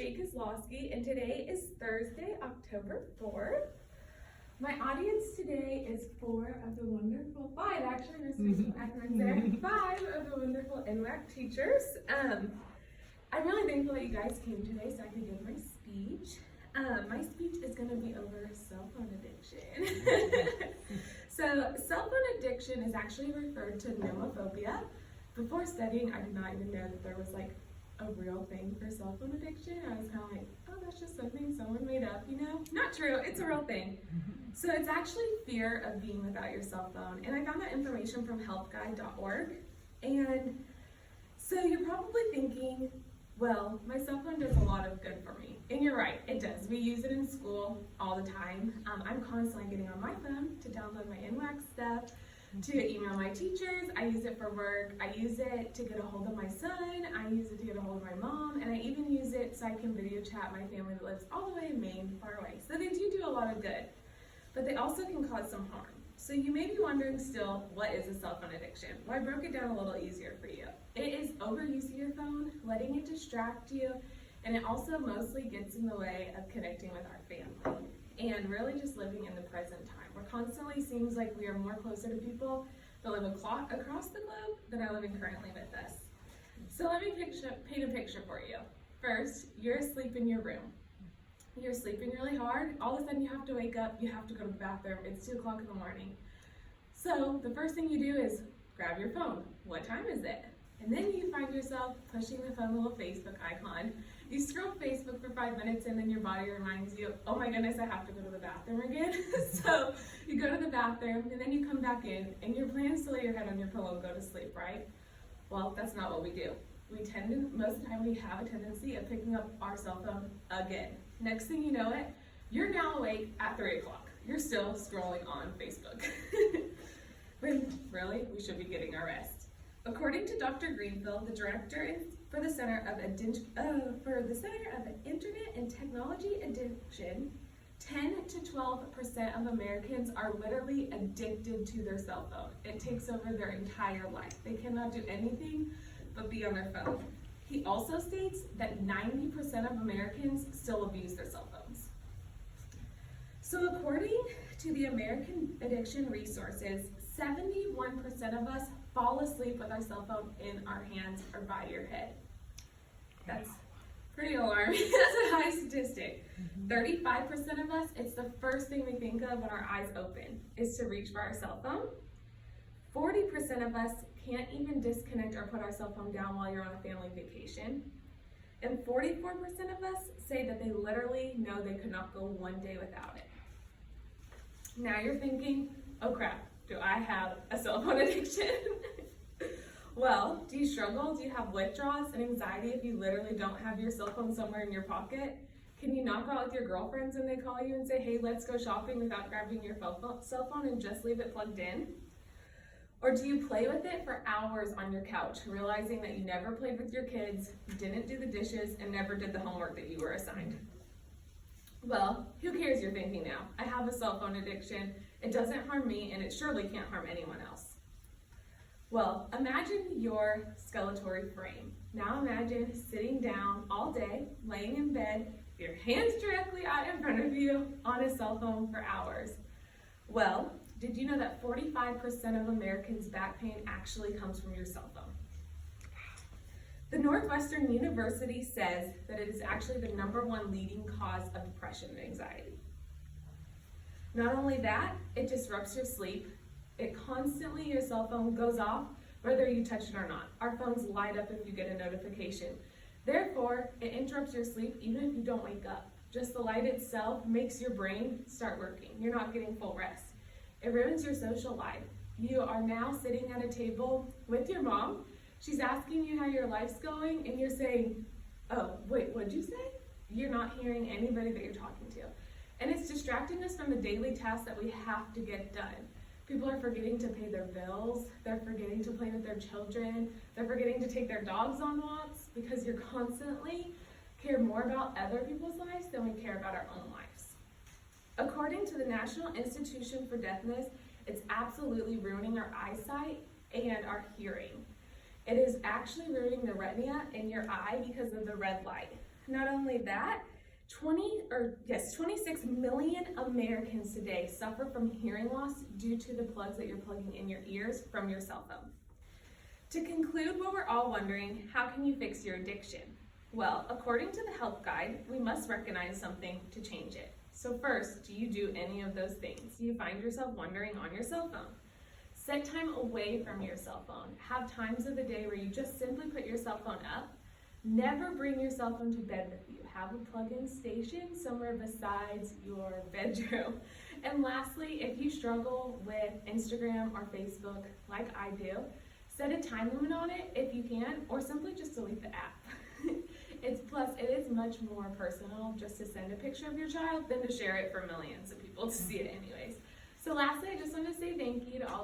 Jay Kozlowski, and today is Thursday, October 4th. My audience today is five actually, there's some acronyms there, 5 of the wonderful NWAC teachers. I'm really thankful that you guys came today so I can give my speech. My speech is going to be over cell phone addiction. So, cell phone addiction is actually referred to nomophobia. Before studying, I did not even know that there was like a real thing for cell phone addiction. I was kind of like, oh, that's just something someone made up, you know? Not true, it's a real thing. So it's actually fear of being without your cell phone. And I found that information from helpguide.org. And so you're probably thinking, well, my cell phone does a lot of good for me. And you're right, it does. We use it in school all the time. I'm constantly getting on my phone to download my NWAC stuff, to email my teachers. I use it for work. I use it to get a hold of my son. I use it to get a hold of my mom. And I even use it so I can video chat my family that lives all the way in Maine, far away. So they do a lot of good, but they also can cause some harm. So you may be wondering still, what is a cell phone addiction? Well, I broke it down a little easier for you. It is overuse of your phone, letting it distract you, and it also mostly gets in the way of connecting with our family and really just living in the present time. We're constantly seems like we are more closer to people that live across the globe than are living currently with us. So let me paint a picture for you. First, you're asleep in your room. You're sleeping really hard. All of a sudden you have to wake up, you have to go to the bathroom. It's 2 o'clock in the morning. So the first thing you do is grab your phone. What time is it? And then you find yourself pushing the fun little Facebook icon. You scroll Facebook for 5 minutes and then your body reminds you, oh my goodness, I have to go to the bathroom again. So you go to the bathroom and then you come back in and your plan is to lay your head on your pillow and go to sleep, right? Well, that's not what we do. Most of the time we have a tendency of picking up our cell phone again. Next thing you know it, you're now awake at 3 o'clock. You're still scrolling on Facebook. When really, we should be getting our rest. According to Dr. Greenfield, the director for the Center of Internet and Technology Addiction, 10 to 12% of Americans are literally addicted to their cell phone. It takes over their entire life. They cannot do anything but be on their phone. He also states that 90% of Americans still abuse their cell phones. So according to the American Addiction Resources, 71% of us fall asleep with our cell phone in our hands or by your head. That's pretty alarming. That's a high statistic. 35% of us, it's the first thing we think of when our eyes open, is to reach for our cell phone. 40% of us can't even disconnect or put our cell phone down while you're on a family vacation. And 44% of us say that they literally know they could not go one day without it. Now you're thinking, oh crap, do I have a cell phone addiction? Well, do you struggle? Do you have withdrawals and anxiety if you literally don't have your cell phone somewhere in your pocket? Can you not go out with your girlfriends and they call you and say, hey, let's go shopping without grabbing your cell phone and just leave it plugged in? Or do you play with it for hours on your couch, realizing that you never played with your kids, didn't do the dishes, and never did the homework that you were assigned? Well, who cares, you're thinking now. I have a cell phone addiction. It doesn't harm me, and it surely can't harm anyone else. Well, imagine your skeletal frame. Now imagine sitting down all day, laying in bed, your hands directly out in front of you on a cell phone for hours. Well, did you know that 45% of Americans' back pain actually comes from your cell phone? The Northwestern University says that it is actually the #1 leading cause of depression and anxiety. Not only that, it disrupts your sleep. It constantly, your cell phone goes off whether you touch it or not. Our phones light up if you get a notification. Therefore, it interrupts your sleep even if you don't wake up. Just the light itself makes your brain start working. You're not getting full rest. It ruins your social life. You are now sitting at a table with your mom. She's asking you how your life's going, and you're saying, oh, wait, what'd you say? You're not hearing anybody that you're talking to. And it's distracting us from the daily tasks that we have to get done. People are forgetting to pay their bills. They're forgetting to play with their children. They're forgetting to take their dogs on walks because you're constantly care more about other people's lives than we care about our own lives. According to the National Institution for Deafness, it's absolutely ruining our eyesight and our hearing. It is actually ruining the retina in your eye because of the red light. Not only that, 26 million Americans today suffer from hearing loss due to the plugs that you're plugging in your ears from your cell phone. To conclude what we're all wondering, how can you fix your addiction? Well, according to the health guide, we must recognize something to change it. So first, do you do any of those things? Do you find yourself wandering on your cell phone? Set time away from your cell phone. Have times of the day where you just simply put your cell phone up. Never bring your cell phone to bed with you. Have a plug-in station somewhere besides your bedroom. And lastly, if you struggle with Instagram or Facebook like I do, set a time limit on it if you can, or simply just delete the app. It is much more personal just to send a picture of your child than to share it for millions of people to see it anyways. So lastly, I just want to say thank you to all